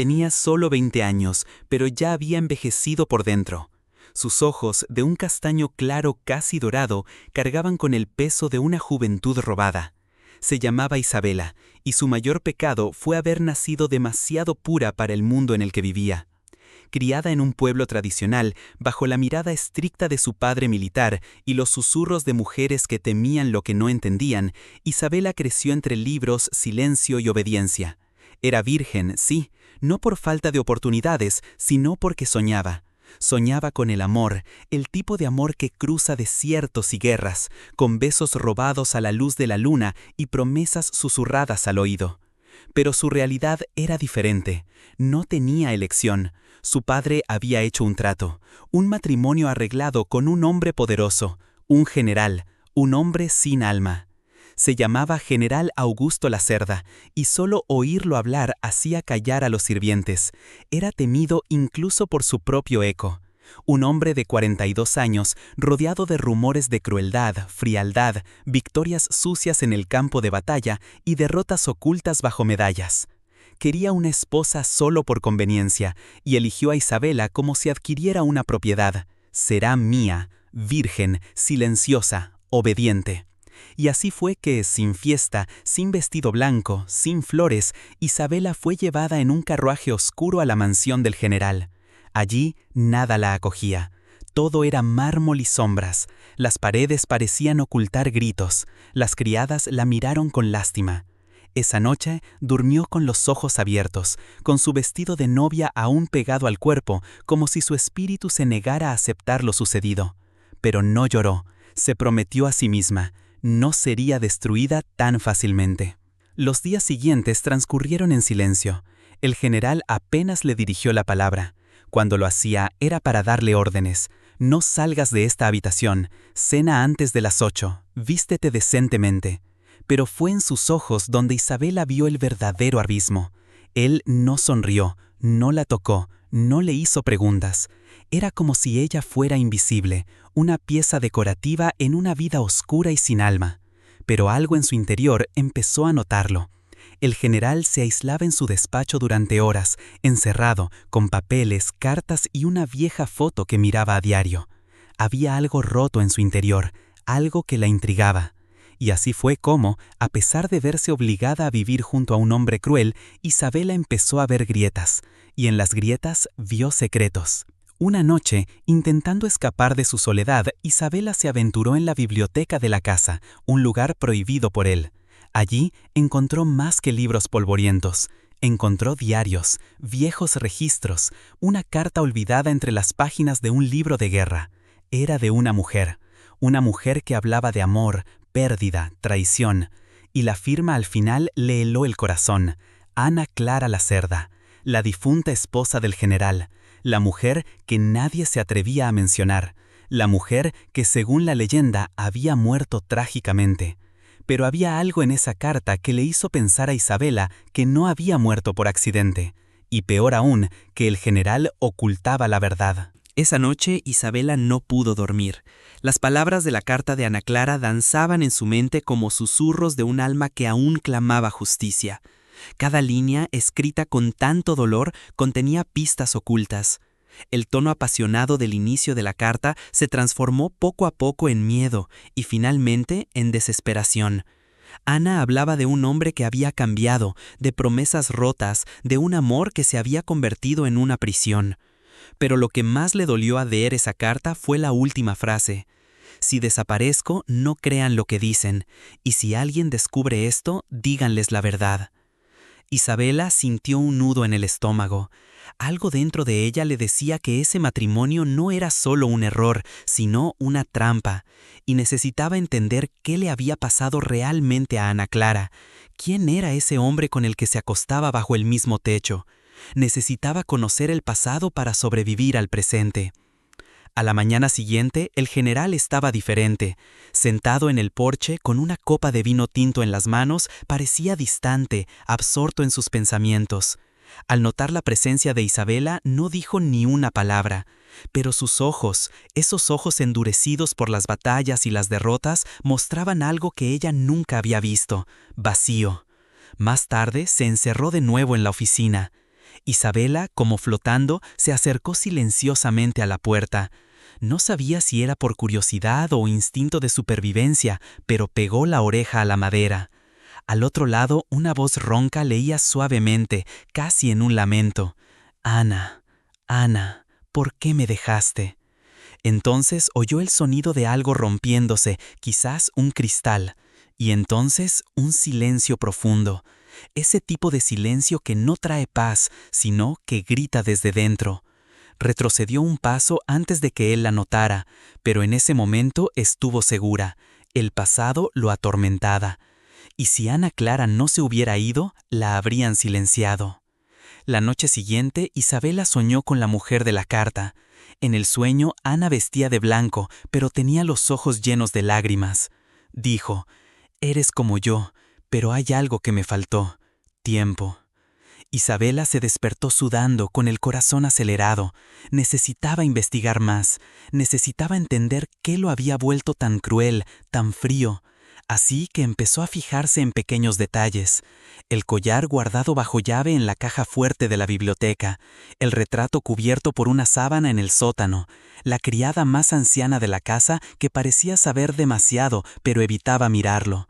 Tenía solo 20 años, pero ya había envejecido por dentro. Sus ojos, de un castaño claro casi dorado, cargaban con el peso de una juventud robada. Se llamaba Isabela, y su mayor pecado fue haber nacido demasiado pura para el mundo en el que vivía. Criada en un pueblo tradicional, bajo la mirada estricta de su padre militar y los susurros de mujeres que temían lo que no entendían, Isabela creció entre libros, silencio y obediencia. Era virgen, sí, no por falta de oportunidades, sino porque soñaba. Soñaba con el amor, el tipo de amor que cruza desiertos y guerras, con besos robados a la luz de la luna y promesas susurradas al oído. Pero su realidad era diferente. No tenía elección. Su padre había hecho un trato, un matrimonio arreglado con un hombre poderoso, un general, un hombre sin alma. Se llamaba General Augusto Lacerda, y solo oírlo hablar hacía callar a los sirvientes. Era temido incluso por su propio eco. Un hombre de 42 años, rodeado de rumores de crueldad, frialdad, victorias sucias en el campo de batalla y derrotas ocultas bajo medallas. Quería una esposa solo por conveniencia, y eligió a Isabela como si adquiriera una propiedad. Será mía, virgen, silenciosa, obediente. Y así fue que, sin fiesta, sin vestido blanco, sin flores, Isabela fue llevada en un carruaje oscuro a la mansión del general. Allí nada la acogía. Todo era mármol y sombras. Las paredes parecían ocultar gritos. Las criadas la miraron con lástima. Esa noche durmió con los ojos abiertos, con su vestido de novia aún pegado al cuerpo, como si su espíritu se negara a aceptar lo sucedido. Pero no lloró. Se prometió a sí misma. No sería destruida tan fácilmente. Los días siguientes transcurrieron en silencio. El general apenas le dirigió la palabra. Cuando lo hacía era para darle órdenes. No salgas de esta habitación, cena antes de las 8, vístete decentemente. Pero fue en sus ojos donde Isabela vio el verdadero abismo. Él no sonrió, no la tocó, no le hizo preguntas. Era como si ella fuera invisible, una pieza decorativa en una vida oscura y sin alma. Pero algo en su interior empezó a notarlo. El general se aislaba en su despacho durante horas, encerrado, con papeles, cartas y una vieja foto que miraba a diario. Había algo roto en su interior, algo que la intrigaba. Y así fue como, a pesar de verse obligada a vivir junto a un hombre cruel, Isabela empezó a ver grietas, y en las grietas vio secretos. Una noche, intentando escapar de su soledad, Isabela se aventuró en la biblioteca de la casa, un lugar prohibido por él. Allí encontró más que libros polvorientos. Encontró diarios, viejos registros, una carta olvidada entre las páginas de un libro de guerra. Era de una mujer que hablaba de amor, pérdida, traición, y la firma al final le heló el corazón. Ana Clara Lacerda, la difunta esposa del general, la mujer que nadie se atrevía a mencionar, la mujer que según la leyenda había muerto trágicamente. Pero había algo en esa carta que le hizo pensar a Isabela que no había muerto por accidente, y peor aún, que el general ocultaba la verdad. Esa noche Isabela no pudo dormir. Las palabras de la carta de Ana Clara danzaban en su mente como susurros de un alma que aún clamaba justicia. Cada línea, escrita con tanto dolor, contenía pistas ocultas. El tono apasionado del inicio de la carta se transformó poco a poco en miedo y finalmente en desesperación. Ana hablaba de un hombre que había cambiado, de promesas rotas, de un amor que se había convertido en una prisión. Pero lo que más le dolió a leer esa carta fue la última frase. Si desaparezco, no crean lo que dicen, y si alguien descubre esto, díganles la verdad. Isabela sintió un nudo en el estómago. Algo dentro de ella le decía que ese matrimonio no era solo un error, sino una trampa, y necesitaba entender qué le había pasado realmente a Ana Clara. ¿Quién era ese hombre con el que se acostaba bajo el mismo techo? Necesitaba conocer el pasado para sobrevivir al presente. A la mañana siguiente, el general estaba diferente. Sentado en el porche, con una copa de vino tinto en las manos, parecía distante, absorto en sus pensamientos. Al notar la presencia de Isabela, no dijo ni una palabra. Pero sus ojos, esos ojos endurecidos por las batallas y las derrotas, mostraban algo que ella nunca había visto: vacío. Más tarde se encerró de nuevo en la oficina. Isabela, como flotando, se acercó silenciosamente a la puerta. No sabía si era por curiosidad o instinto de supervivencia, pero pegó la oreja a la madera. Al otro lado, una voz ronca leía suavemente, casi en un lamento: «Ana, Ana, ¿por qué me dejaste?». Entonces oyó el sonido de algo rompiéndose, quizás un cristal, y entonces un silencio profundo, ese tipo de silencio que no trae paz, sino que grita desde dentro. Retrocedió un paso antes de que él la notara, pero en ese momento estuvo segura: el pasado lo atormentaba. Y si Ana Clara no se hubiera ido, la habrían silenciado. La noche siguiente, Isabela soñó con la mujer de la carta. En el sueño, Ana vestía de blanco, pero tenía los ojos llenos de lágrimas. Dijo: «Eres como yo, pero hay algo que me faltó: tiempo». Isabela se despertó sudando, con el corazón acelerado. Necesitaba investigar más, necesitaba entender qué lo había vuelto tan cruel, tan frío. Así que empezó a fijarse en pequeños detalles: el collar guardado bajo llave en la caja fuerte de la biblioteca, el retrato cubierto por una sábana en el sótano, la criada más anciana de la casa que parecía saber demasiado pero evitaba mirarlo.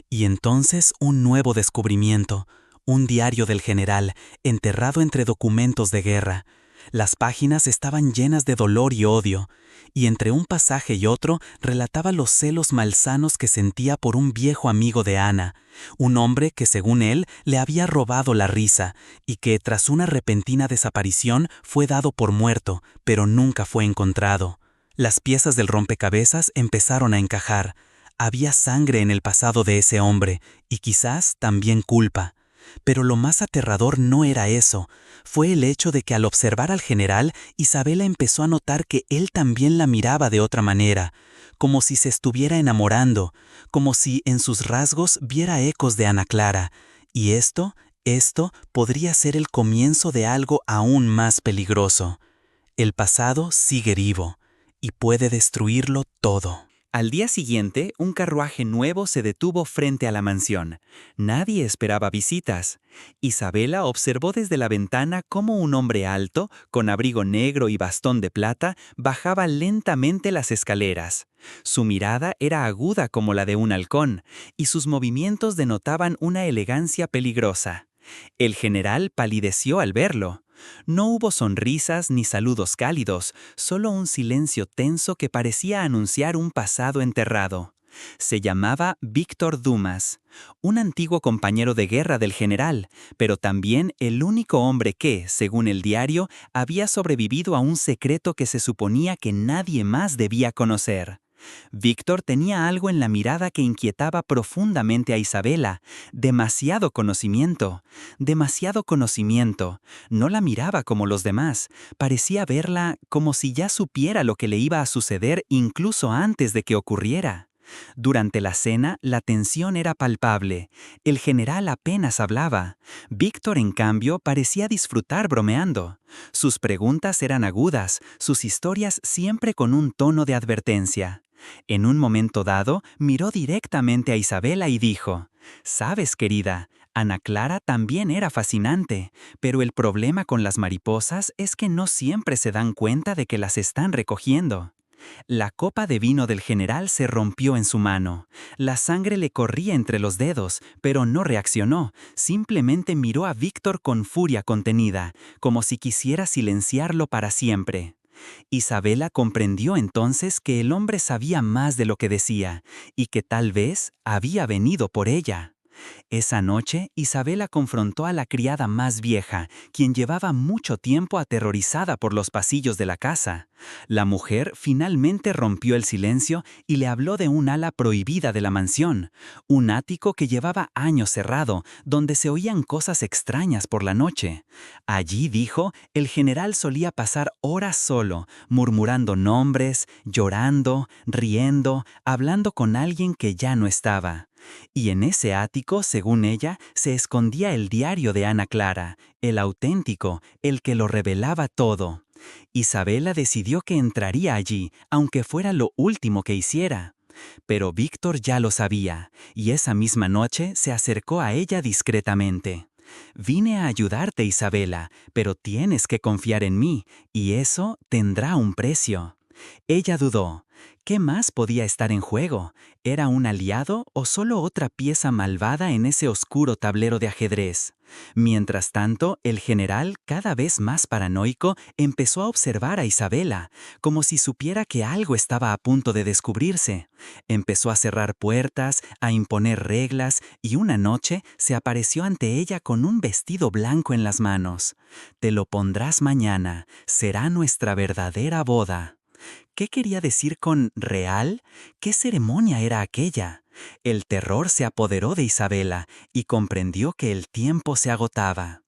Y entonces un nuevo descubrimiento: un diario del general, enterrado entre documentos de guerra. Las páginas estaban llenas de dolor y odio, y entre un pasaje y otro relataba los celos malsanos que sentía por un viejo amigo de Ana, un hombre que según él le había robado la risa, y que tras una repentina desaparición fue dado por muerto, pero nunca fue encontrado. Las piezas del rompecabezas empezaron a encajar. Había sangre en el pasado de ese hombre, y quizás también culpa. Pero lo más aterrador no era eso, fue el hecho de que al observar al general, Isabela empezó a notar que él también la miraba de otra manera, como si se estuviera enamorando, como si en sus rasgos viera ecos de Ana Clara, y esto podría ser el comienzo de algo aún más peligroso. El pasado sigue vivo, y puede destruirlo todo. Al día siguiente, un carruaje nuevo se detuvo frente a la mansión. Nadie esperaba visitas. Isabela observó desde la ventana cómo un hombre alto, con abrigo negro y bastón de plata, bajaba lentamente las escaleras. Su mirada era aguda como la de un halcón, y sus movimientos denotaban una elegancia peligrosa. El general palideció al verlo. No hubo sonrisas ni saludos cálidos, solo un silencio tenso que parecía anunciar un pasado enterrado. Se llamaba Víctor Dumas, un antiguo compañero de guerra del general, pero también el único hombre que, según el diario, había sobrevivido a un secreto que se suponía que nadie más debía conocer. Víctor tenía algo en la mirada que inquietaba profundamente a Isabela: demasiado conocimiento. No la miraba como los demás, parecía verla como si ya supiera lo que le iba a suceder incluso antes de que ocurriera. Durante la cena, la tensión era palpable. El general apenas hablaba. Víctor, en cambio, parecía disfrutar bromeando. Sus preguntas eran agudas, sus historias siempre con un tono de advertencia. En un momento dado, miró directamente a Isabela y dijo: «Sabes, querida, Ana Clara también era fascinante, pero el problema con las mariposas es que no siempre se dan cuenta de que las están recogiendo». La copa de vino del general se rompió en su mano. La sangre le corría entre los dedos, pero no reaccionó. Simplemente miró a Víctor con furia contenida, como si quisiera silenciarlo para siempre. Isabela comprendió entonces que el hombre sabía más de lo que decía, y que tal vez había venido por ella. Esa noche, Isabela confrontó a la criada más vieja, quien llevaba mucho tiempo aterrorizada por los pasillos de la casa. La mujer finalmente rompió el silencio y le habló de un ala prohibida de la mansión, un ático que llevaba años cerrado, donde se oían cosas extrañas por la noche. Allí, dijo, el general solía pasar horas solo, murmurando nombres, llorando, riendo, hablando con alguien que ya no estaba. Y en ese ático, según ella, se escondía el diario de Ana Clara, el auténtico, el que lo revelaba todo. Isabela decidió que entraría allí, aunque fuera lo último que hiciera. Pero Víctor ya lo sabía, y esa misma noche se acercó a ella discretamente. Vine a ayudarte, Isabela, pero tienes que confiar en mí, y eso tendrá un precio. Ella dudó. ¿Qué más podía estar en juego? ¿Era un aliado o solo otra pieza malvada en ese oscuro tablero de ajedrez? Mientras tanto, el general, cada vez más paranoico, empezó a observar a Isabela, como si supiera que algo estaba a punto de descubrirse. Empezó a cerrar puertas, a imponer reglas, y una noche se apareció ante ella con un vestido blanco en las manos. «Te lo pondrás mañana, será nuestra verdadera boda». ¿Qué quería decir con real? ¿Qué ceremonia era aquella? El terror se apoderó de Isabela y comprendió que el tiempo se agotaba.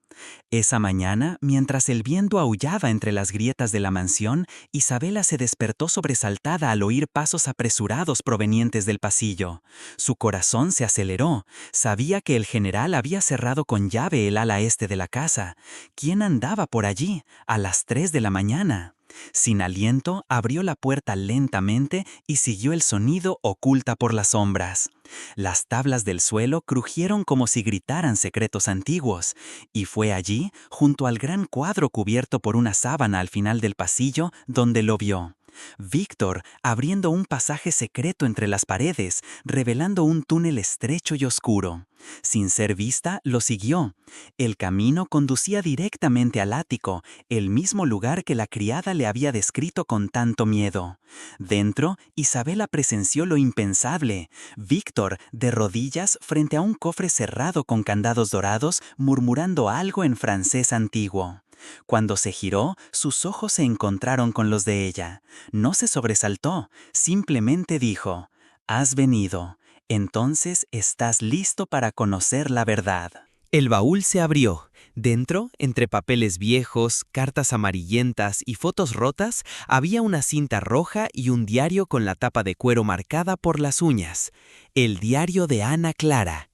Esa mañana, mientras el viento aullaba entre las grietas de la mansión, Isabela se despertó sobresaltada al oír pasos apresurados provenientes del pasillo. Su corazón se aceleró. Sabía que el general había cerrado con llave el ala este de la casa. ¿Quién andaba por allí, a las 3 de la mañana? Sin aliento, abrió la puerta lentamente y siguió el sonido oculta por las sombras. Las tablas del suelo crujieron como si gritaran secretos antiguos, y fue allí, junto al gran cuadro cubierto por una sábana al final del pasillo, donde lo vio. Víctor, abriendo un pasaje secreto entre las paredes, revelando un túnel estrecho y oscuro. Sin ser vista, lo siguió. El camino conducía directamente al ático, el mismo lugar que la criada le había descrito con tanto miedo. Dentro, Isabela presenció lo impensable. Víctor, de rodillas frente a un cofre cerrado con candados dorados, murmurando algo en francés antiguo. Cuando se giró, sus ojos se encontraron con los de ella. No se sobresaltó, simplemente dijo: «Has venido. Entonces estás listo para conocer la verdad». El baúl se abrió. Dentro, entre papeles viejos, cartas amarillentas y fotos rotas, había una cinta roja y un diario con la tapa de cuero marcada por las uñas. El diario de Ana Clara.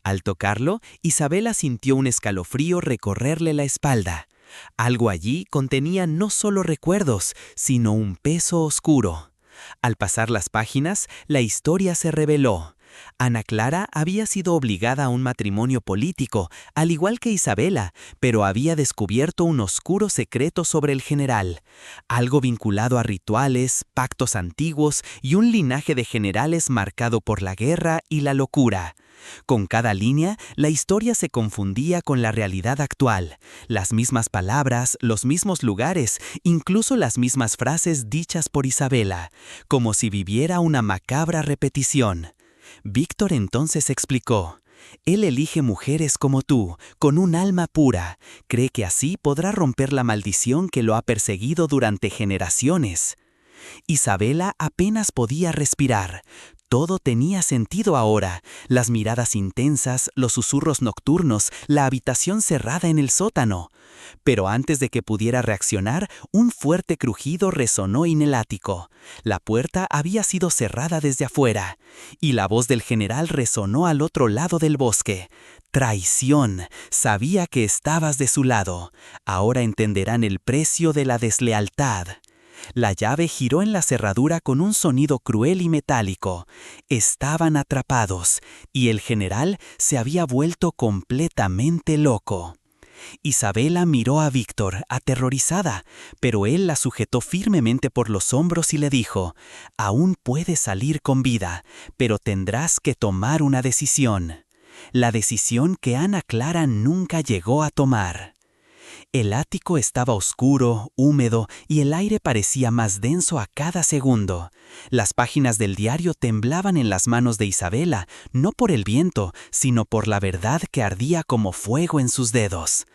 Al tocarlo, Isabela sintió un escalofrío recorrerle la espalda. Algo allí contenía no solo recuerdos, sino un peso oscuro. Al pasar las páginas, la historia se reveló. Ana Clara había sido obligada a un matrimonio político, al igual que Isabela, pero había descubierto un oscuro secreto sobre el general, algo vinculado a rituales, pactos antiguos y un linaje de generales marcado por la guerra y la locura. Con cada línea, la historia se confundía con la realidad actual. Las mismas palabras, los mismos lugares, incluso las mismas frases dichas por Isabela, como si viviera una macabra repetición. Víctor entonces explicó: «Él elige mujeres como tú, con un alma pura. Cree que así podrá romper la maldición que lo ha perseguido durante generaciones». Isabela apenas podía respirar. Todo tenía sentido ahora: las miradas intensas, los susurros nocturnos, la habitación cerrada en el sótano. Pero antes de que pudiera reaccionar, un fuerte crujido resonó en el ático. La puerta había sido cerrada desde afuera, y la voz del general resonó al otro lado del bosque. «Traición. Sabía que estabas de su lado. Ahora entenderán el precio de la deslealtad». La llave giró en la cerradura con un sonido cruel y metálico. Estaban atrapados, y el general se había vuelto completamente loco. Isabela miró a Víctor, aterrorizada, pero él la sujetó firmemente por los hombros y le dijo: «Aún puedes salir con vida, pero tendrás que tomar una decisión». La decisión que Ana Clara nunca llegó a tomar. El ático estaba oscuro, húmedo, y el aire parecía más denso a cada segundo. Las páginas del diario temblaban en las manos de Isabela, no por el viento, sino por la verdad que ardía como fuego en sus dedos.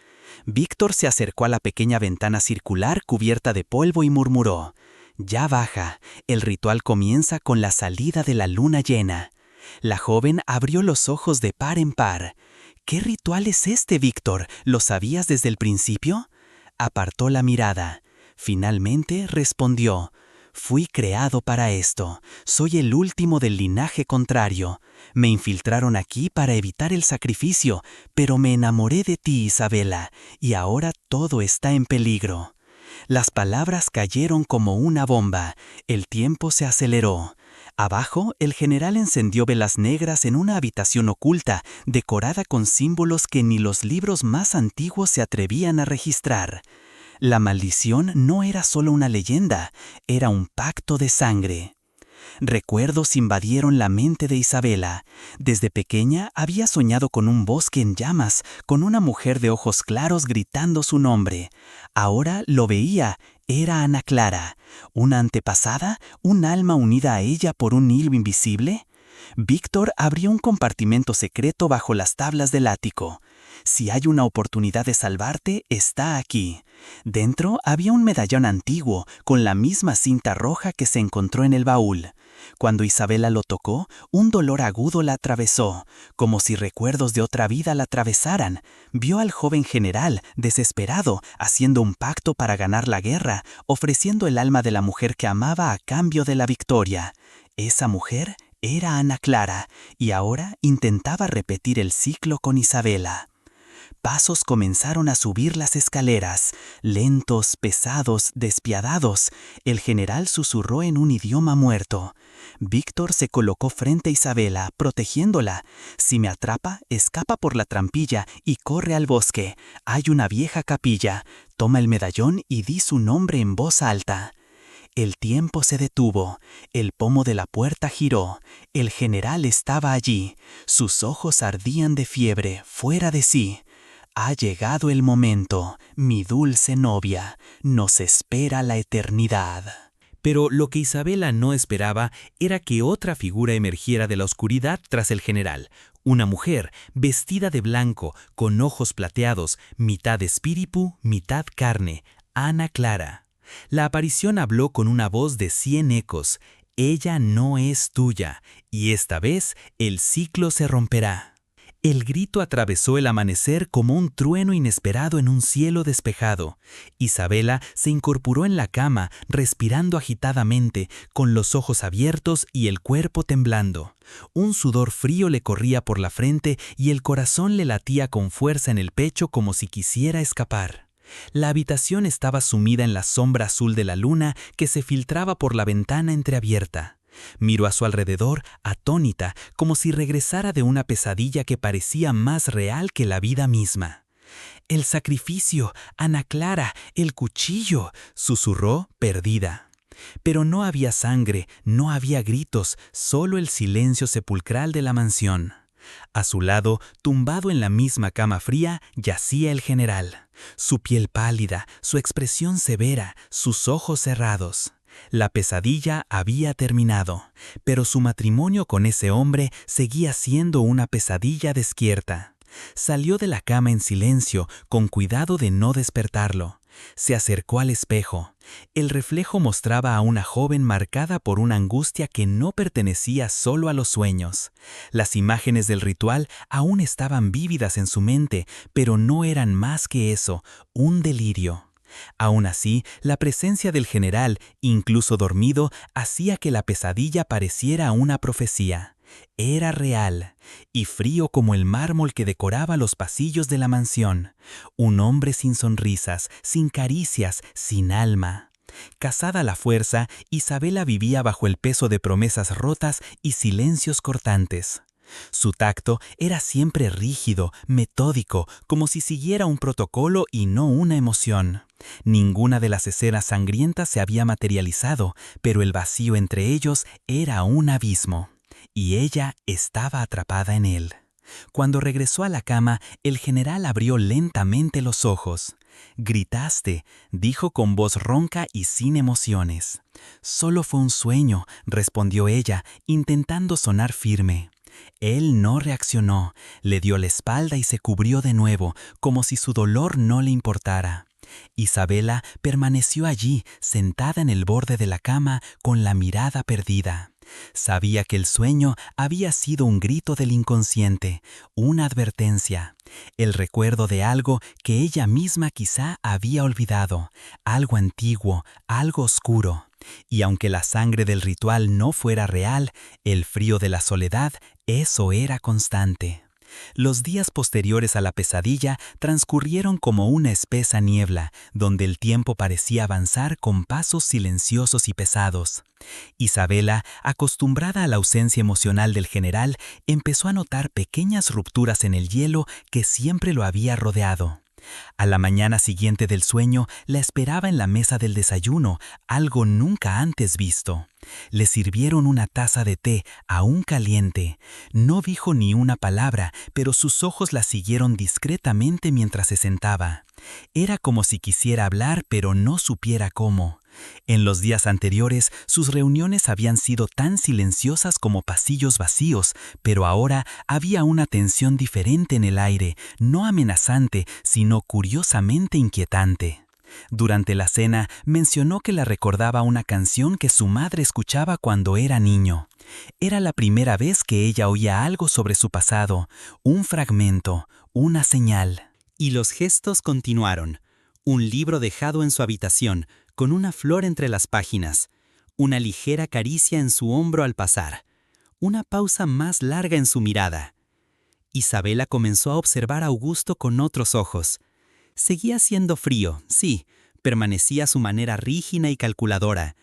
Víctor se acercó a la pequeña ventana circular cubierta de polvo y murmuró: «Ya baja, el ritual comienza con la salida de la luna llena». La joven abrió los ojos de par en par. «¿Qué ritual es este, Víctor? ¿Lo sabías desde el principio?». Apartó la mirada. Finalmente respondió: «Fui creado para esto. Soy el último del linaje contrario. Me infiltraron aquí para evitar el sacrificio, pero me enamoré de ti, Isabela, y ahora todo está en peligro». Las palabras cayeron como una bomba. El tiempo se aceleró. Abajo, el general encendió velas negras en una habitación oculta, decorada con símbolos que ni los libros más antiguos se atrevían a registrar. La maldición no era solo una leyenda, era un pacto de sangre. Recuerdos invadieron la mente de Isabela. Desde pequeña había soñado con un bosque en llamas, con una mujer de ojos claros gritando su nombre. Ahora lo veía, era Ana Clara, una antepasada, un alma unida a ella por un hilo invisible. Víctor abrió un compartimento secreto bajo las tablas del ático. Si hay una oportunidad de salvarte, está aquí. Dentro había un medallón antiguo, con la misma cinta roja que se encontró en el baúl. Cuando Isabela lo tocó, un dolor agudo la atravesó, como si recuerdos de otra vida la atravesaran. Vio al joven general, desesperado, haciendo un pacto para ganar la guerra, ofreciendo el alma de la mujer que amaba a cambio de la victoria. Esa mujer era Ana Clara, y ahora intentaba repetir el ciclo con Isabela. Pasos comenzaron a subir las escaleras, lentos, pesados, despiadados. El general susurró en un idioma muerto. Víctor se colocó frente a Isabela, protegiéndola. Si me atrapa, escapa por la trampilla y corre al bosque. Hay una vieja capilla. Toma el medallón y di su nombre en voz alta. El tiempo se detuvo, el pomo de la puerta giró, el general estaba allí, sus ojos ardían de fiebre, fuera de sí. Ha llegado el momento, mi dulce novia, nos espera la eternidad. Pero lo que Isabela no esperaba era que otra figura emergiera de la oscuridad tras el general. Una mujer, vestida de blanco, con ojos plateados, mitad espíritu, mitad carne, Ana Clara. La aparición habló con una voz de 100 ecos. Ella no es tuya, y esta vez el ciclo se romperá. El grito atravesó el amanecer como un trueno inesperado en un cielo despejado. Isabela se incorporó en la cama, respirando agitadamente, con los ojos abiertos y el cuerpo temblando. Un sudor frío le corría por la frente y el corazón le latía con fuerza en el pecho como si quisiera escapar. La habitación estaba sumida en la sombra azul de la luna que se filtraba por la ventana entreabierta. Miró a su alrededor, atónita, como si regresara de una pesadilla que parecía más real que la vida misma. «El sacrificio, Ana Clara, el cuchillo», susurró, perdida. Pero no había sangre, no había gritos, solo el silencio sepulcral de la mansión. A su lado, tumbado en la misma cama fría, yacía el general. Su piel pálida, su expresión severa, sus ojos cerrados. La pesadilla había terminado, pero su matrimonio con ese hombre seguía siendo una pesadilla despierta. Salió de la cama en silencio, con cuidado de no despertarlo. Se acercó al espejo. El reflejo mostraba a una joven marcada por una angustia que no pertenecía solo a los sueños. Las imágenes del ritual aún estaban vívidas en su mente, pero no eran más que eso, un delirio. Aún así, la presencia del general, incluso dormido, hacía que la pesadilla pareciera una profecía. Era real, y frío como el mármol que decoraba los pasillos de la mansión. Un hombre sin sonrisas, sin caricias, sin alma. Casada a la fuerza, Isabela vivía bajo el peso de promesas rotas y silencios cortantes. Su tacto era siempre rígido, metódico, como si siguiera un protocolo y no una emoción. Ninguna de las escenas sangrientas se había materializado, pero el vacío entre ellos era un abismo. Y ella estaba atrapada en él. Cuando regresó a la cama, el general abrió lentamente los ojos. «Gritaste», dijo con voz ronca y sin emociones. «Solo fue un sueño», respondió ella, intentando sonar firme. Él no reaccionó, le dio la espalda y se cubrió de nuevo, como si su dolor no le importara. Isabela permaneció allí, sentada en el borde de la cama, con la mirada perdida. Sabía que el sueño había sido un grito del inconsciente, una advertencia, el recuerdo de algo que ella misma quizá había olvidado, algo antiguo, algo oscuro. Y aunque la sangre del ritual no fuera real, el frío de la soledad, eso era constante. Los días posteriores a la pesadilla transcurrieron como una espesa niebla, donde el tiempo parecía avanzar con pasos silenciosos y pesados. Isabela, acostumbrada a la ausencia emocional del general, empezó a notar pequeñas rupturas en el hielo que siempre lo había rodeado. A la mañana siguiente del sueño, la esperaba en la mesa del desayuno, algo nunca antes visto. Le sirvieron una taza de té, aún caliente. No dijo ni una palabra, pero sus ojos la siguieron discretamente mientras se sentaba. Era como si quisiera hablar, pero no supiera cómo. En los días anteriores, sus reuniones habían sido tan silenciosas como pasillos vacíos, pero ahora había una tensión diferente en el aire, no amenazante, sino curiosamente inquietante. Durante la cena, mencionó que la recordaba una canción que su madre escuchaba cuando era niño. Era la primera vez que ella oía algo sobre su pasado, un fragmento, una señal. Y los gestos continuaron. Un libro dejado en su habitación, con una flor entre las páginas, una ligera caricia en su hombro al pasar, una pausa más larga en su mirada. Isabela comenzó a observar a Augusto con otros ojos. Seguía siendo frío, sí, permanecía a su manera rígida y calculadora,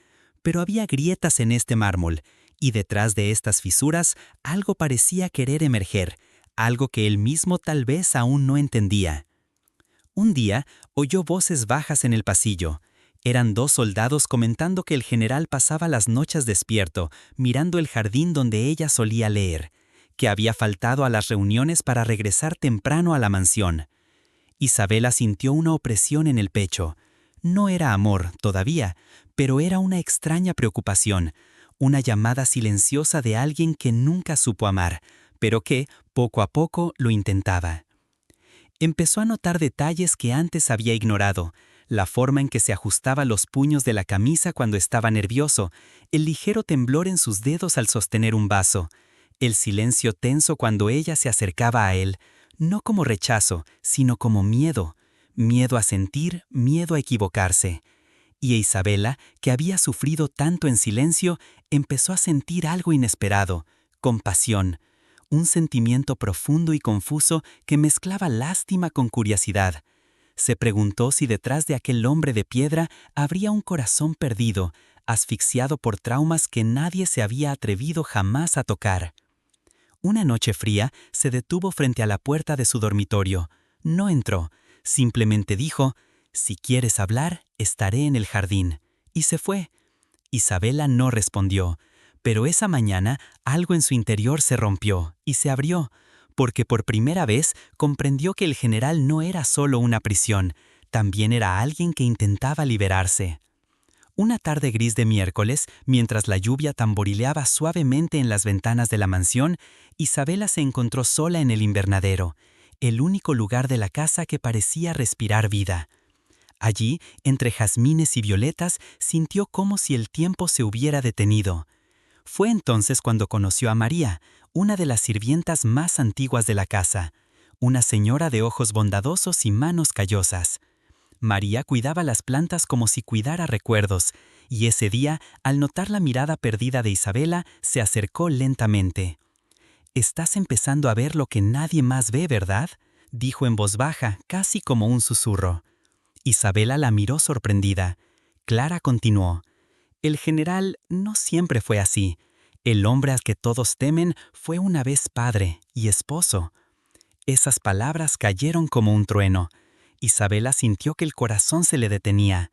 pero había grietas en este mármol, y detrás de estas fisuras algo parecía querer emerger, algo que él mismo tal vez aún no entendía. Un día oyó voces bajas en el pasillo. Eran 2 soldados comentando que el general pasaba las noches despierto, mirando el jardín donde ella solía leer, que había faltado a las reuniones para regresar temprano a la mansión. Isabela sintió una opresión en el pecho. No era amor, todavía, pero era una extraña preocupación, una llamada silenciosa de alguien que nunca supo amar, pero que, poco a poco, lo intentaba. Empezó a notar detalles que antes había ignorado, la forma en que se ajustaba los puños de la camisa cuando estaba nervioso, el ligero temblor en sus dedos al sostener un vaso, el silencio tenso cuando ella se acercaba a él, no como rechazo, sino como miedo, miedo a sentir, miedo a equivocarse. Y Isabela, que había sufrido tanto en silencio, empezó a sentir algo inesperado, compasión, un sentimiento profundo y confuso que mezclaba lástima con curiosidad. Se preguntó si detrás de aquel hombre de piedra habría un corazón perdido, asfixiado por traumas que nadie se había atrevido jamás a tocar. Una noche fría se detuvo frente a la puerta de su dormitorio. No entró, simplemente dijo: «Si quieres hablar, estaré en el jardín», y se fue. Isabela no respondió, pero esa mañana algo en su interior se rompió y se abrió, porque por primera vez comprendió que el general no era solo una prisión, también era alguien que intentaba liberarse. Una tarde gris de miércoles, mientras la lluvia tamborileaba suavemente en las ventanas de la mansión, Isabela se encontró sola en el invernadero, el único lugar de la casa que parecía respirar vida. Allí, entre jazmines y violetas, sintió como si el tiempo se hubiera detenido. Fue entonces cuando conoció a María, una de las sirvientas más antiguas de la casa, una señora de ojos bondadosos y manos callosas. María cuidaba las plantas como si cuidara recuerdos, y ese día, al notar la mirada perdida de Isabela, se acercó lentamente. «Estás empezando a ver lo que nadie más ve, ¿verdad?», dijo en voz baja, casi como un susurro. Isabela la miró sorprendida. Clara continuó: «El general no siempre fue así. El hombre al que todos temen fue una vez padre y esposo». Esas palabras cayeron como un trueno. Isabela sintió que el corazón se le detenía.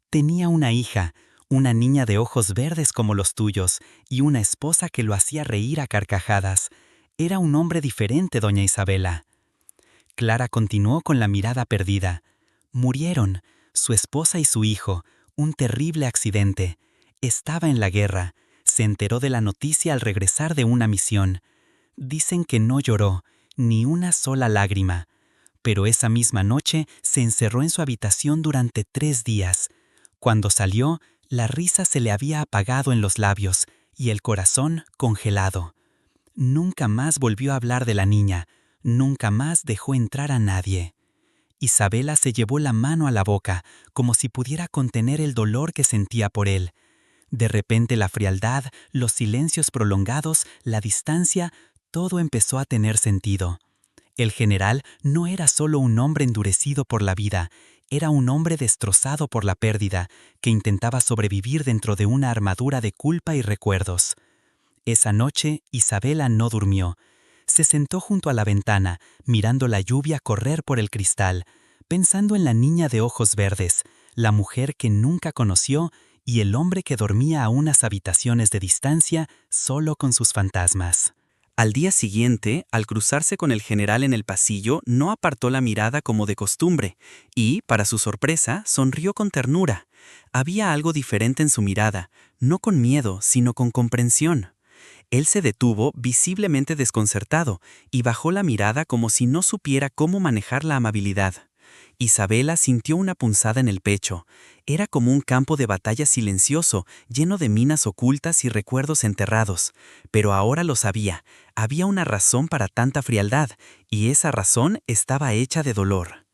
Tenía una hija, una niña de ojos verdes como los tuyos, y una esposa que lo hacía reír a carcajadas. Era un hombre diferente, doña Isabela. Clara continuó con la mirada perdida. Murieron, su esposa y su hijo, un terrible accidente. Estaba en la guerra. Se enteró de la noticia al regresar de una misión. Dicen que no lloró, ni una sola lágrima. Pero esa misma noche se encerró en su habitación durante 3 días. Cuando salió, la risa se le había apagado en los labios y el corazón congelado. Nunca más volvió a hablar de la niña, nunca más dejó entrar a nadie. Isabela se llevó la mano a la boca, como si pudiera contener el dolor que sentía por él. De repente la frialdad, los silencios prolongados, la distancia, todo empezó a tener sentido. El general no era solo un hombre endurecido por la vida, era un hombre destrozado por la pérdida, que intentaba sobrevivir dentro de una armadura de culpa y recuerdos. Esa noche, Isabela no durmió. Se sentó junto a la ventana, mirando la lluvia correr por el cristal, pensando en la niña de ojos verdes, la mujer que nunca conoció y el hombre que dormía a unas habitaciones de distancia solo con sus fantasmas. Al día siguiente, al cruzarse con el general en el pasillo, no apartó la mirada como de costumbre, y, para su sorpresa, sonrió con ternura. Había algo diferente en su mirada, no con miedo, sino con comprensión. Él se detuvo, visiblemente desconcertado, y bajó la mirada como si no supiera cómo manejar la amabilidad. Isabela sintió una punzada en el pecho. Era como un campo de batalla silencioso, lleno de minas ocultas y recuerdos enterrados. Pero ahora lo sabía, había una razón para tanta frialdad, y esa razón estaba hecha de dolor.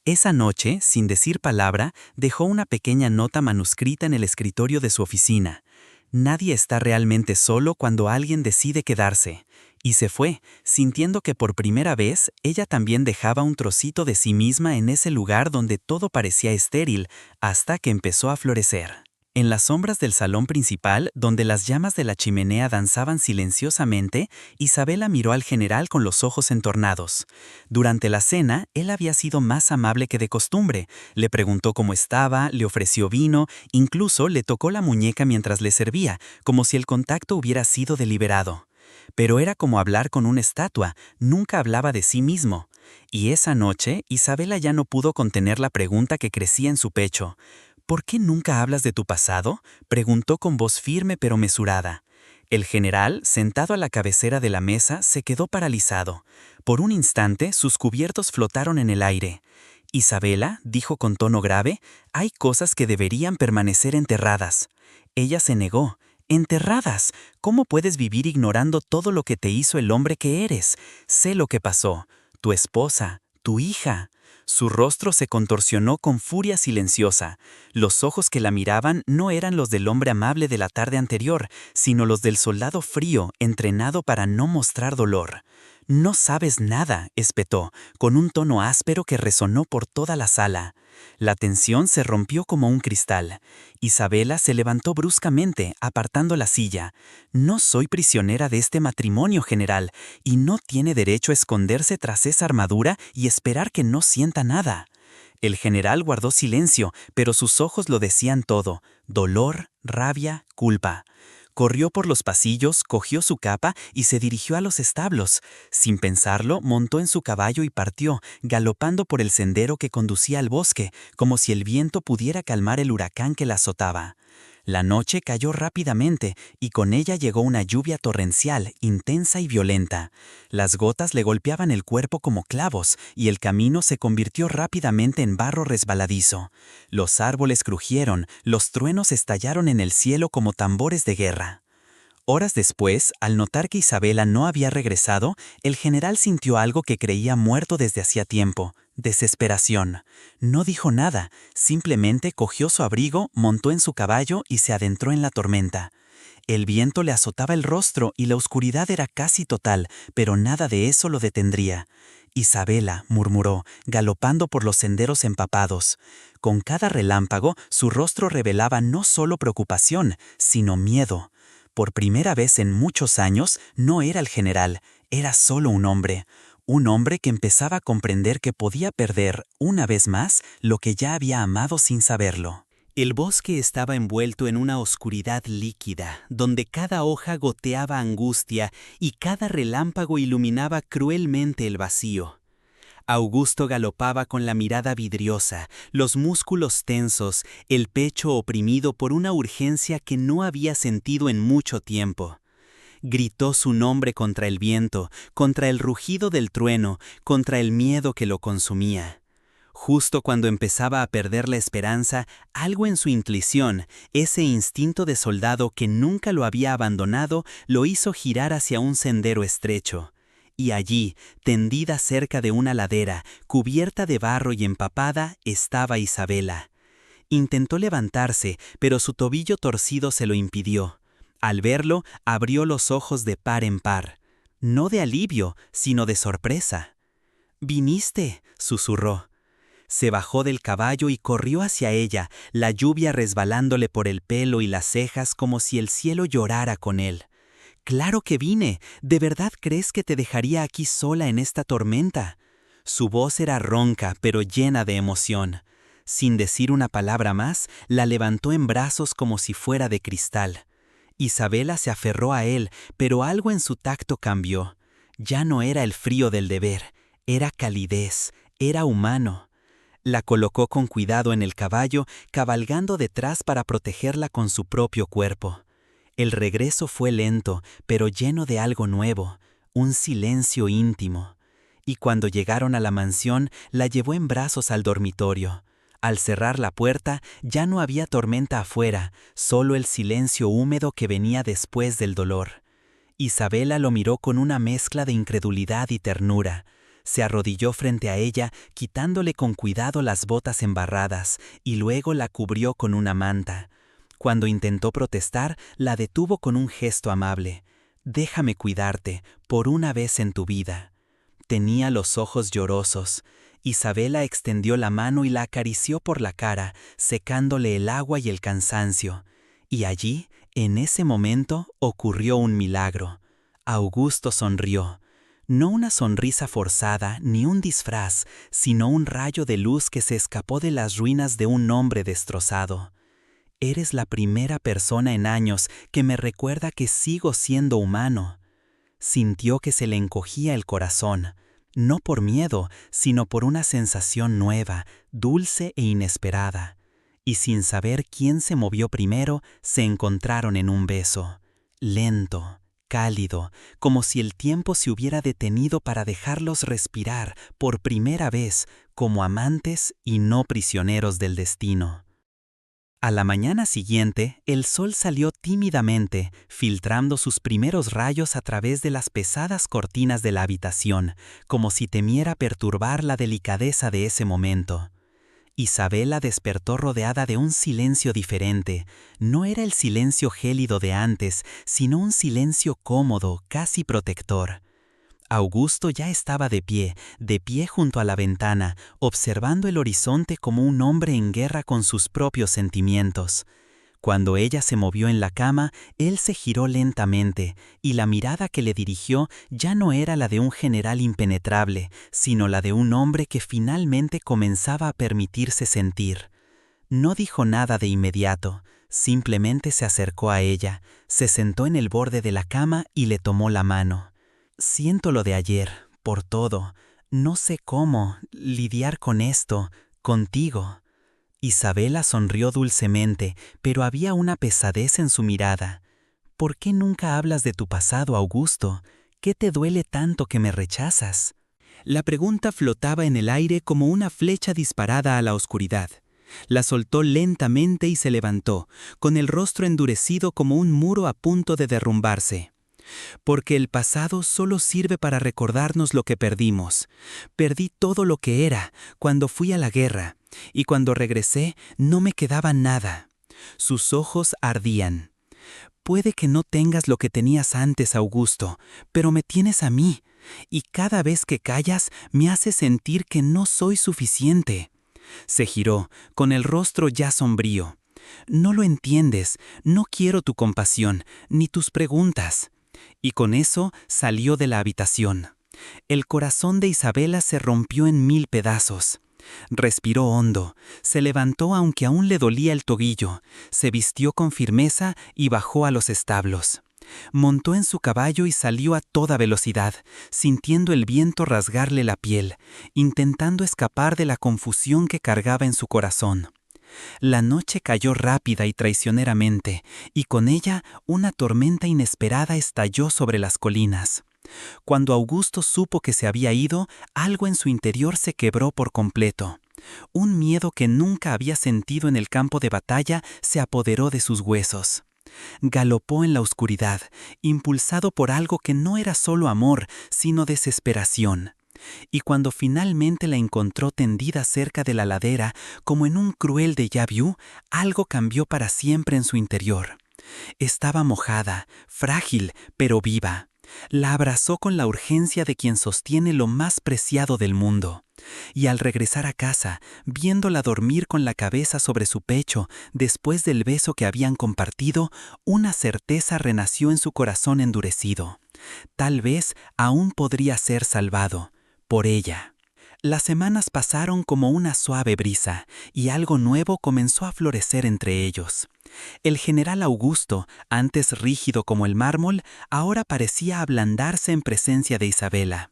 Esa noche, sin decir palabra, dejó una pequeña nota manuscrita en el escritorio de su oficina. Nadie está realmente solo cuando alguien decide quedarse. Y se fue, sintiendo que por primera vez ella también dejaba un trocito de sí misma en ese lugar donde todo parecía estéril, hasta que empezó a florecer. En las sombras del salón principal, donde las llamas de la chimenea danzaban silenciosamente, Isabela miró al general con los ojos entornados. Durante la cena, él había sido más amable que de costumbre. Le preguntó cómo estaba, le ofreció vino, incluso le tocó la muñeca mientras le servía, como si el contacto hubiera sido deliberado. Pero era como hablar con una estatua, nunca hablaba de sí mismo. Y esa noche, Isabela ya no pudo contener la pregunta que crecía en su pecho. ¿Por qué nunca hablas de tu pasado?, preguntó con voz firme pero mesurada. El general, sentado a la cabecera de la mesa, se quedó paralizado. Por un instante, sus cubiertos flotaron en el aire. Isabela, dijo con tono grave, hay cosas que deberían permanecer enterradas. Ella se negó. Enterradas. ¿Cómo puedes vivir ignorando todo lo que te hizo el hombre que eres? Sé lo que pasó. Tu esposa, tu hija. Su rostro se contorsionó con furia silenciosa. Los ojos que la miraban no eran los del hombre amable de la tarde anterior, sino los del soldado frío, entrenado para no mostrar dolor. «No sabes nada», espetó, con un tono áspero que resonó por toda la sala. La tensión se rompió como un cristal. Isabela se levantó bruscamente, apartando la silla. «No soy prisionera de este matrimonio, general, y no tiene derecho a esconderse tras esa armadura y esperar que no sienta nada». El general guardó silencio, pero sus ojos lo decían todo: dolor, rabia, culpa. Corrió por los pasillos, cogió su capa y se dirigió a los establos. Sin pensarlo, montó en su caballo y partió, galopando por el sendero que conducía al bosque, como si el viento pudiera calmar el huracán que la azotaba. La noche cayó rápidamente y con ella llegó una lluvia torrencial, intensa y violenta. Las gotas le golpeaban el cuerpo como clavos y el camino se convirtió rápidamente en barro resbaladizo. Los árboles crujieron, los truenos estallaron en el cielo como tambores de guerra. Horas después, al notar que Isabela no había regresado, el general sintió algo que creía muerto desde hacía tiempo: desesperación. No dijo nada, simplemente cogió su abrigo, montó en su caballo y se adentró en la tormenta. El viento le azotaba el rostro y la oscuridad era casi total, pero nada de eso lo detendría. «Isabela», murmuró, galopando por los senderos empapados. Con cada relámpago, su rostro revelaba no solo preocupación, sino miedo. Por primera vez en muchos años, no era el general, era solo un hombre que empezaba a comprender que podía perder, una vez más, lo que ya había amado sin saberlo. El bosque estaba envuelto en una oscuridad líquida, donde cada hoja goteaba angustia y cada relámpago iluminaba cruelmente el vacío. Augusto galopaba con la mirada vidriosa, los músculos tensos, el pecho oprimido por una urgencia que no había sentido en mucho tiempo. Gritó su nombre contra el viento, contra el rugido del trueno, contra el miedo que lo consumía. Justo cuando empezaba a perder la esperanza, algo en su intuición, ese instinto de soldado que nunca lo había abandonado, lo hizo girar hacia un sendero estrecho. Y allí, tendida cerca de una ladera, cubierta de barro y empapada, estaba Isabela. Intentó levantarse, pero su tobillo torcido se lo impidió. Al verlo, abrió los ojos de par en par. No de alivio, sino de sorpresa. «Viniste», susurró. Se bajó del caballo y corrió hacia ella, la lluvia resbalándole por el pelo y las cejas como si el cielo llorara con él. «Claro que vine. ¿De verdad crees que te dejaría aquí sola en esta tormenta?» Su voz era ronca, pero llena de emoción. Sin decir una palabra más, la levantó en brazos como si fuera de cristal. Isabela se aferró a él, pero algo en su tacto cambió. Ya no era el frío del deber, era calidez, era humano. La colocó con cuidado en el caballo, cabalgando detrás para protegerla con su propio cuerpo. El regreso fue lento, pero lleno de algo nuevo, un silencio íntimo. Y cuando llegaron a la mansión, la llevó en brazos al dormitorio. Al cerrar la puerta, ya no había tormenta afuera, solo el silencio húmedo que venía después del dolor. Isabela lo miró con una mezcla de incredulidad y ternura. Se arrodilló frente a ella, quitándole con cuidado las botas embarradas, y luego la cubrió con una manta. Cuando intentó protestar, la detuvo con un gesto amable. «Déjame cuidarte, por una vez en tu vida». Tenía los ojos llorosos. Isabela extendió la mano y la acarició por la cara, secándole el agua y el cansancio. Y allí, en ese momento, ocurrió un milagro. Augusto sonrió. No una sonrisa forzada ni un disfraz, sino un rayo de luz que se escapó de las ruinas de un hombre destrozado. «Eres la primera persona en años que me recuerda que sigo siendo humano». Sintió que se le encogía el corazón, no por miedo, sino por una sensación nueva, dulce e inesperada. Y sin saber quién se movió primero, se encontraron en un beso, lento, cálido, como si el tiempo se hubiera detenido para dejarlos respirar por primera vez como amantes y no prisioneros del destino. A la mañana siguiente, el sol salió tímidamente, filtrando sus primeros rayos a través de las pesadas cortinas de la habitación, como si temiera perturbar la delicadeza de ese momento. Isabela despertó rodeada de un silencio diferente. No era el silencio gélido de antes, sino un silencio cómodo, casi protector. Augusto ya estaba de pie junto a la ventana, observando el horizonte como un hombre en guerra con sus propios sentimientos. Cuando ella se movió en la cama, él se giró lentamente, y la mirada que le dirigió ya no era la de un general impenetrable, sino la de un hombre que finalmente comenzaba a permitirse sentir. No dijo nada de inmediato, simplemente se acercó a ella, se sentó en el borde de la cama y le tomó la mano. «Siento lo de ayer, por todo. No sé cómo lidiar con esto, contigo». Isabela sonrió dulcemente, pero había una pesadez en su mirada. «¿Por qué nunca hablas de tu pasado, Augusto? ¿Qué te duele tanto que me rechazas?» La pregunta flotaba en el aire como una flecha disparada a la oscuridad. La soltó lentamente y se levantó, con el rostro endurecido como un muro a punto de derrumbarse. «Porque el pasado solo sirve para recordarnos lo que perdimos. Perdí todo lo que era cuando fui a la guerra, y cuando regresé no me quedaba nada». Sus ojos ardían. «Puede que no tengas lo que tenías antes, Augusto, pero me tienes a mí, y cada vez que callas me hace sentir que no soy suficiente». Se giró, con el rostro ya sombrío. «No lo entiendes, no quiero tu compasión, ni tus preguntas». Y con eso salió de la habitación. El corazón de Isabela se rompió en 1000 pedazos. Respiró hondo, se levantó aunque aún le dolía el tobillo, se vistió con firmeza y bajó a los establos. Montó en su caballo y salió a toda velocidad, sintiendo el viento rasgarle la piel, intentando escapar de la confusión que cargaba en su corazón. La noche cayó rápida y traicioneramente, y con ella una tormenta inesperada estalló sobre las colinas. Cuando Augusto supo que se había ido, algo en su interior se quebró por completo. Un miedo que nunca había sentido en el campo de batalla se apoderó de sus huesos. Galopó en la oscuridad, impulsado por algo que no era solo amor, sino desesperación. Y cuando finalmente la encontró tendida cerca de la ladera, como en un cruel déjà vu, algo cambió para siempre en su interior. Estaba mojada, frágil, pero viva. La abrazó con la urgencia de quien sostiene lo más preciado del mundo. Y al regresar a casa, viéndola dormir con la cabeza sobre su pecho después del beso que habían compartido, una certeza renació en su corazón endurecido. Tal vez aún podría ser salvado, por ella. Las semanas pasaron como una suave brisa, y algo nuevo comenzó a florecer entre ellos. El general Augusto, antes rígido como el mármol, ahora parecía ablandarse en presencia de Isabela.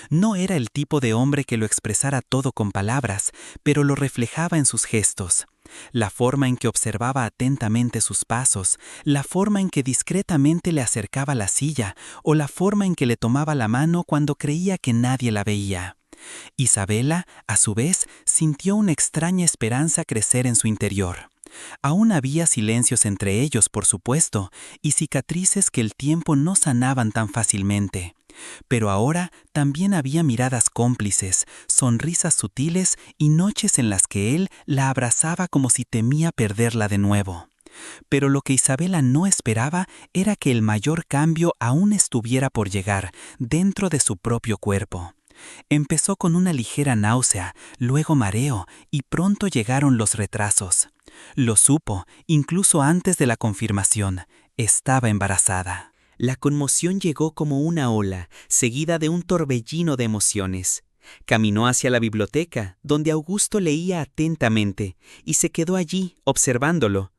No era el tipo de hombre que lo expresara todo con palabras, pero lo reflejaba en sus gestos. La forma en que observaba atentamente sus pasos, la forma en que discretamente le acercaba la silla, o la forma en que le tomaba la mano cuando creía que nadie la veía. Isabela, a su vez, sintió una extraña esperanza crecer en su interior. Aún había silencios entre ellos, por supuesto, y cicatrices que el tiempo no sanaban tan fácilmente. Pero ahora también había miradas cómplices, sonrisas sutiles y noches en las que él la abrazaba como si temía perderla de nuevo. Pero lo que Isabela no esperaba era que el mayor cambio aún estuviera por llegar, dentro de su propio cuerpo. Empezó con una ligera náusea, luego mareo, y pronto llegaron los retrasos. Lo supo, incluso antes de la confirmación. Estaba embarazada. La conmoción llegó como una ola, seguida de un torbellino de emociones. Caminó hacia la biblioteca, donde Augusto leía atentamente, y se quedó allí, observándolo.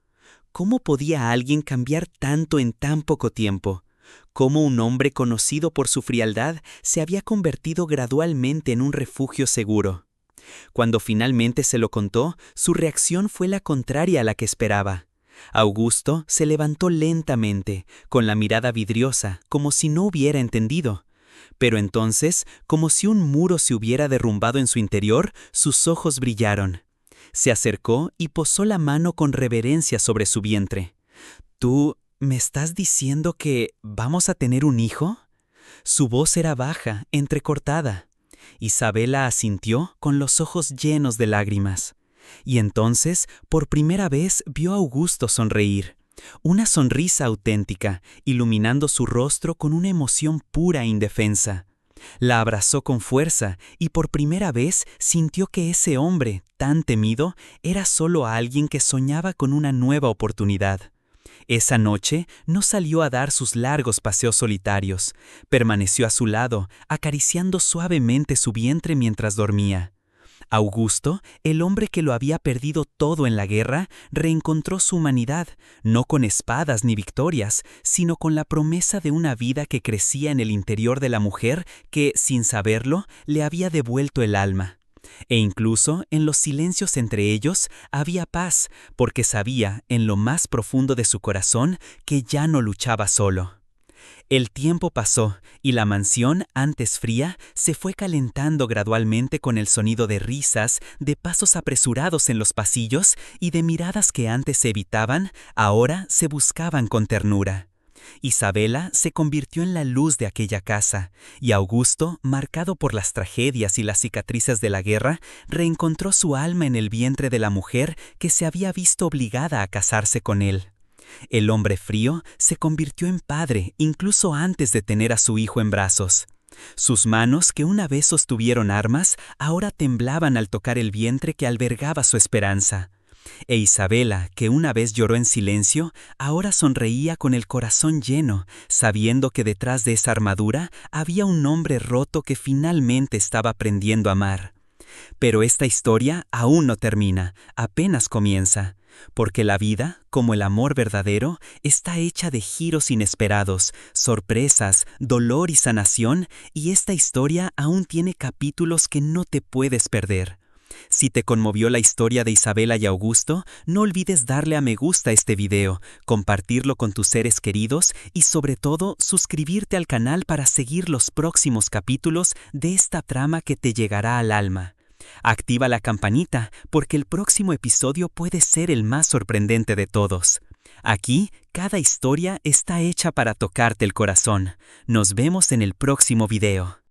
¿Cómo podía alguien cambiar tanto en tan poco tiempo? Cómo un hombre conocido por su frialdad se había convertido gradualmente en un refugio seguro. Cuando finalmente se lo contó, su reacción fue la contraria a la que esperaba. Augusto se levantó lentamente, con la mirada vidriosa, como si no hubiera entendido. Pero entonces, como si un muro se hubiera derrumbado en su interior, sus ojos brillaron. Se acercó y posó la mano con reverencia sobre su vientre. «¿Tú me estás diciendo que vamos a tener un hijo?» Su voz era baja, entrecortada. Isabela asintió con los ojos llenos de lágrimas. Y entonces, por primera vez, vio a Augusto sonreír. Una sonrisa auténtica, iluminando su rostro con una emoción pura e indefensa. La abrazó con fuerza y por primera vez sintió que ese hombre, tan temido, era solo alguien que soñaba con una nueva oportunidad. Esa noche no salió a dar sus largos paseos solitarios. Permaneció a su lado, acariciando suavemente su vientre mientras dormía. Augusto, el hombre que lo había perdido todo en la guerra, reencontró su humanidad, no con espadas ni victorias, sino con la promesa de una vida que crecía en el interior de la mujer que, sin saberlo, le había devuelto el alma. E incluso en los silencios entre ellos había paz, porque sabía, en lo más profundo de su corazón, que ya no luchaba solo. El tiempo pasó y la mansión, antes fría, se fue calentando gradualmente con el sonido de risas, de pasos apresurados en los pasillos y de miradas que antes se evitaban, ahora se buscaban con ternura. Isabela se convirtió en la luz de aquella casa, y Augusto, marcado por las tragedias y las cicatrices de la guerra, reencontró su alma en el vientre de la mujer que se había visto obligada a casarse con él. El hombre frío se convirtió en padre incluso antes de tener a su hijo en brazos. Sus manos, que una vez sostuvieron armas, ahora temblaban al tocar el vientre que albergaba su esperanza. E Isabela, que una vez lloró en silencio, ahora sonreía con el corazón lleno, sabiendo que detrás de esa armadura había un hombre roto que finalmente estaba aprendiendo a amar. Pero esta historia aún no termina, apenas comienza. Porque la vida, como el amor verdadero, está hecha de giros inesperados, sorpresas, dolor y sanación, y esta historia aún tiene capítulos que no te puedes perder. Si te conmovió la historia de Isabela y Augusto, no olvides darle a me gusta a este video, compartirlo con tus seres queridos y sobre todo suscribirte al canal para seguir los próximos capítulos de esta trama que te llegará al alma. Activa la campanita porque el próximo episodio puede ser el más sorprendente de todos. Aquí, cada historia está hecha para tocarte el corazón. Nos vemos en el próximo video.